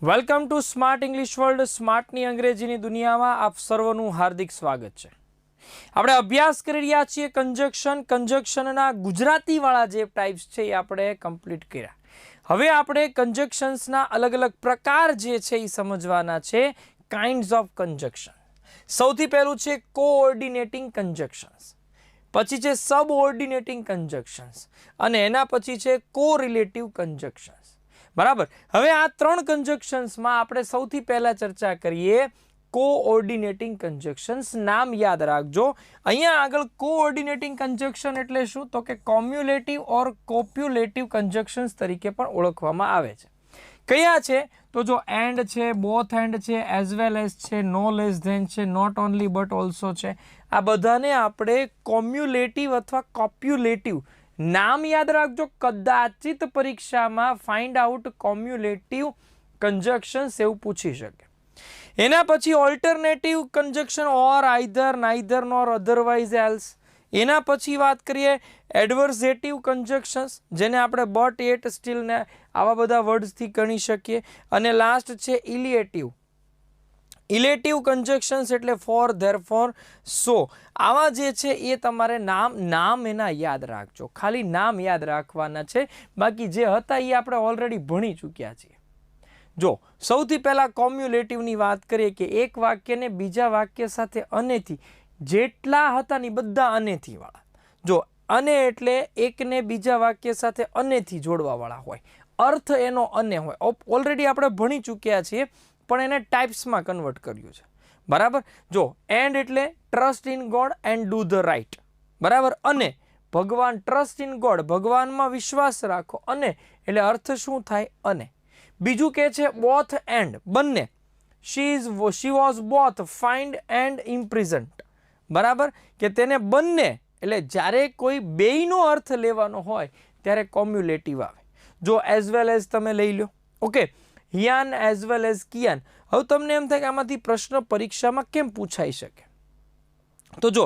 Welcome to smart English world. સ્માર્ટની અંગ્રેજીની દુનિયામાં આપ સર્વનું હાર્દિક સ્વાગત છે. આપણે અભ્યાસ કરી રહ્યા છીએ કંજક્શનના ગુજરાતીવાળા જે ટાઈપ્સ છે એ આપણે કમ્પ્લીટ કર્યા. હવે આપણે કંજક્શન્સના અલગ અલગ પ્રકાર જે છે એ સમજવાના છે. Kinds of conjunction. સૌથી પહેલું છે કોઓર્ડિનેટિંગ કંજક્શન્સ, પછી છે સબઓર્ડિનેટિંગ કંજક્શન્સ અને એના પછી છે કોરિલેટિવ કંજક્શન્સ. બરાબર. હવે આ ત્રણ કંજક્શન્સમાં આપણે સૌથી પહેલા ચર્ચા કરીએ કોઓર્ડિનેટિંગ કંજક્શન્સ. નામ યાદ રાખજો. અહીંયા આગળ કોઓર્ડિનેટિંગ કંજક્શન એટલે શું, તો કે કોમ્યુલેટિવ ઓર કોપ્યુલેટિવ કંજક્શન્સ તરીકે પણ ઓળખવામાં આવે છે. કયા છે તો જો એન્ડ છે, બોથ એન્ડ છે, એઝ વેલ એઝ છે, નો લેસ ધેન છે, નોટ ઓનલી બટ ઓલ્સો છે. આ બધાને આપણે કોમ્યુલેટિવ અથવા કોપ્યુલેટિવ નામ યાદ રાખજો. કદાચિત પરીક્ષામાં ફાઇન્ડ આઉટ કોમ્યુલેટિવ કંજક્શન્સ એવું પૂછી શકે. એના પછી ઓલ્ટરનેટિવ કંજક્શન ઓર આઈધર, નાઈધર, નોર, અધરવાઇઝ, એલ્સ. એના પછી વાત કરીએ એડવર્ઝેટિવ કંજક્શન્સ, જેને આપણે બટ, એટ, સ્ટીલ ને આવા બધા વર્ડ્સથી ગણી શકીએ. અને લાસ્ટ છે ઇલિએટિવ. ઇલેટિવ કંજક્શન્સ એટલે ફોર, ધેરફોર, સો. આવા જે છે એ તમારે નામ એના યાદ રાખજો. ખાલી નામ યાદ રાખવાના છે, બાકી જે હતા એ આપણે ઓલરેડી ભણી ચૂક્યા છીએ. જો સૌથી પહેલાં કોમ્યુલેટિવની વાત કરીએ કે એક વાક્યને બીજા વાક્ય સાથે અનેથી, જેટલા હતા ને બધા અનેથી વાળા. જો અને એટલે એકને બીજા વાક્ય સાથે અનેથી જોડવાવાળા હોય, અર્થ એનો અને હોય. ઓલરેડી આપણે ભણી ચૂક્યા છીએ, પણ એને ટાઈપ્સમાં કન્વર્ટ કર્યું છે. બરાબર. જો એન્ડ એટલે trust in God and do the right. બરાબર. અને ભગવાન, ટ્રસ્ટ ઇન ગોડ, ભગવાનમાં વિશ્વાસ રાખો. અને એટલે અર્થ શું થાય? અને. બીજું કે છે બોથ એન્ડ, બંને. She was both fined and imprisoned. બરાબર. કે તેને બંને એટલે જ્યારે કોઈ બેયનો અર્થ લેવાનો હોય ત્યારે કોમ્યુલેટિવ આવે. જો એઝ વેલ એઝ તમે લઈ લો. Okay. Hiyan as well as Kiyan. હવે તમને એમ થાય કે આમાંથી પ્રશ્ન પરીક્ષામાં કેમ પૂછાઈ શકે? તો જો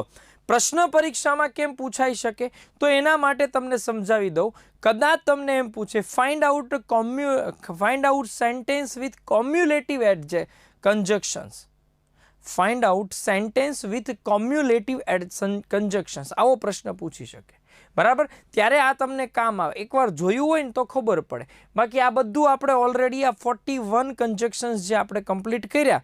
પ્રશ્ન પરીક્ષામાં કેમ પૂછાઈ શકે તો એના માટે તમને સમજાવી દઉં. કદાચ તમને એમ પૂછે find out sentence with cumulative conjunctions. Find out sentence with cumulative conjunctions, આવો પ્રશ્ન પૂછી શકે. બરાબર. ત્યારે આ તમને કામ આવે. એકવાર જોયું હોય ને તો ખબર પડે. બાકી આ બધું આપણે ઓલરેડી આ 41 કંજક્શન્સ જે આપણે કમ્પ્લીટ કર્યા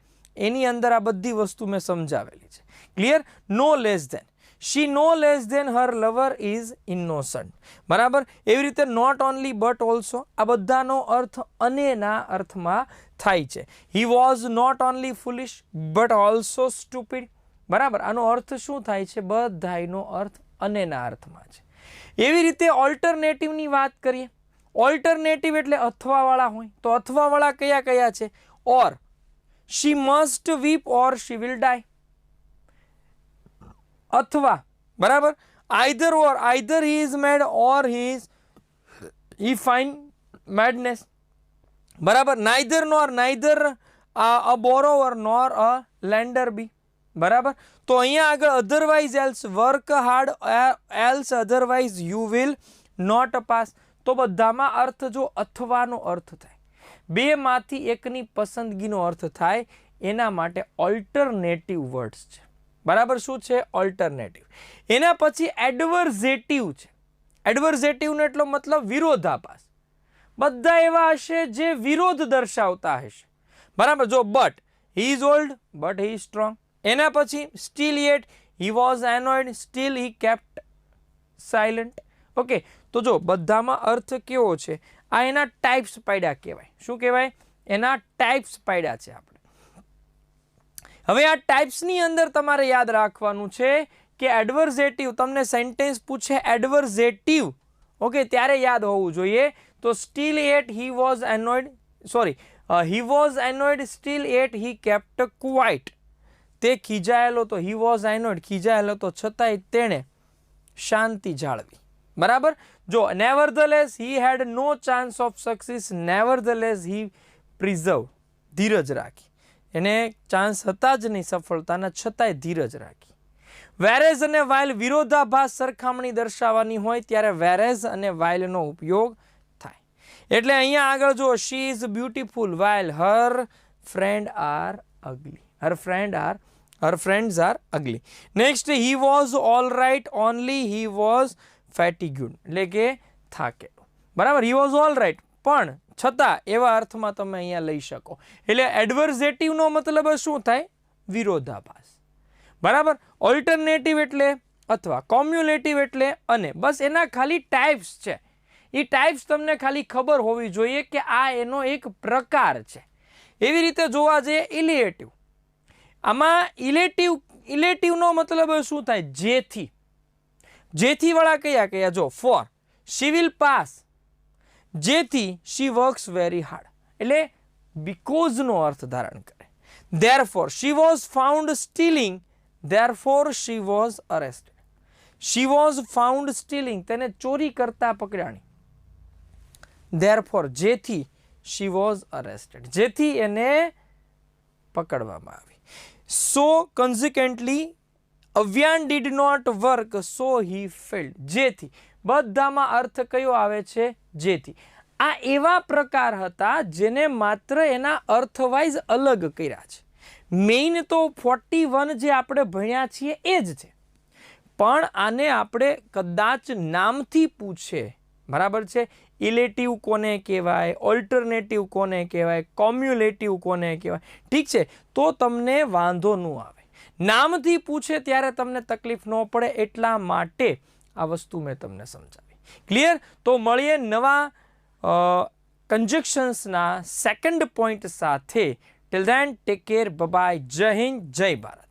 એની અંદર આ બધી વસ્તુ મેં સમજાવેલી છે. Clear? No less than. She no less than her lover is innocent. બરાબર. એવી રીતે નોટ ઓનલી બટ ઓલ્સો, આ બધાનો અર્થ અનેના અર્થમાં થાય છે. He was not only foolish but also stupid. બરાબર. આનો અર્થ શું થાય છે? બધાનો અર્થ અનેના અર્થમાં છે. એવી રીતે ઓલ્ટરનેટિવની વાત કરીએ. ઓલ્ટરનેટિવ એટલે અથવાવાળા હોય. તો અથવાવાળા કયા કયા છે? Or, she must weep or she will die. અથવા. બરાબર. Either or, either he is mad or he fine madness. બરાબર. Neither nor, neither a borrower nor a lender be. બરાબર. તો અહીંયા આગળ otherwise else, work hard else otherwise you will not pass. તો બધામાં અર્થ જો અથવાનો અર્થ થાય, બેમાંથી એકની પસંદગીનો અર્થ થાય, એના માટે ઓલ્ટરનેટિવ વર્ડ્સ છે. બરાબર. શું છે? ઓલ્ટરનેટિવ. એના પછી એડવર્ઝેટિવ છે. એડવર્ઝેટિવનો એટલો મતલબ વિરોધાભાસ. બધા એવા હશે જે વિરોધ દર્શાવતા હશે. બરાબર. જો but, he is old but he is strong. એના પછી still yet, he was annoyed still he kept silent. Okay. તો જો બધામાં અર્થ કેવો છે? આ એના ટાઈપ્સ પાડ્યા કહેવાય. શું કહેવાય? એના ટાઈપ્સ પાડ્યા છે આપણે. હવે આ ટાઈપ્સની અંદર તમારે યાદ રાખવાનું છે કે એડવર્ઝેટિવ, તમને સેન્ટેન્સ પૂછે એડવર્ઝેટિવ, ઓકે, ત્યારે યાદ હોવું જોઈએ. તો still yet he was annoyed, sorry, he was annoyed still yet he kept quiet. તે ખીજાયેલો તો, હી વોઝ એનોયડ, ખીજાયેલો તો છતાંય તેણે શાંતિ જાળવી. બરાબર. જો નેવરધલેસ હી હેડ નો ચાન્સ ઓફ સક્સીસ, નેવરધલેસ હી પ્રિઝર્વ, ધીરજ રાખી. એને ચાન્સ હતા જ નહીં સફળતાના, છતાંય ધીરજ રાખી. વેરેઝ અને વાઇલ, વિરોધાભાસ સરખામણી દર્શાવવાની હોય ત્યારે વેરેઝ અને વાઇલનો ઉપયોગ થાય. એટલે અહીંયા આગળ જો she is beautiful while her friend are ugly, her friends are ugly. Next he was all right only he was fatigued, એટલે કે થાકેલો. બરાબર, હી વોઝ ઓલ રાઇટ પણ છતાં એવા અર્થમાં તમે અહીંયા લઈ શકો. એટલે એડવર્ઝેટિવનો મતલબ શું થાય? વિરોધાભાસ. બરાબર, ઓલ્ટરનેટિવ એટલે અથવા કોમ્યુલેટિવ એટલે અને બસ એના ખાલી ટાઈપ્સ છે. એ ટાઈપ્સ તમને ખાલી ખબર હોવી જોઈએ કે આ એનો એક પ્રકાર છે. એવી રીતે જોવા જઈએ ઇલિએટિવ. આમાં ઇલેટિવનો મતલબ શું થાય? જેથી. જેથી વાળા કયા કયા? જો ફોર શી વિલ પાસ, જેથી શી વર્ક્સ વેરી હાર્ડ, એટલે બીકોઝનો અર્થ ધારણ કરે. Therefore she was found stealing, therefore she was arrested. She was found stealing, તેને ચોરી કરતા પકડાણી. ધેરફોર જેથી શી વોઝ અરેસ્ટેડ, જેથી એને પકડવામાં આવી. So consequently Avyan did not work so he failed, જેથી. બધામાં અર્થ કયો આવે છે? જેથી. આ એવા પ્રકાર હતા જેને માત્ર એના અર્થવાઇઝ અલગ કર્યા છે. મેઇન તો 41 જે આપણે ભણ્યા છીએ એ જ છે, પણ આને આપણે કદાચ નામથી પૂછે, બરાબર છે, ઇલેટિવ કોને કહેવાય, ઓલ્ટરનેટિવ કોને કહેવાય, કોમ્યુલેટિવ કોને કહેવાય, ઠીક છે, તો તમને વાંધો ન આવે. નામથી પૂછે ત્યારે તમને તકલીફ ન પડે, એટલા માટે આ વસ્તુ મેં તમને સમજાવી. ક્લિયર? તો મળીએ નવા કન્જક્શન્સના સેકન્ડ પોઈન્ટ સાથે. Till then take care, bye, જય હિન્દ, જય ભારત.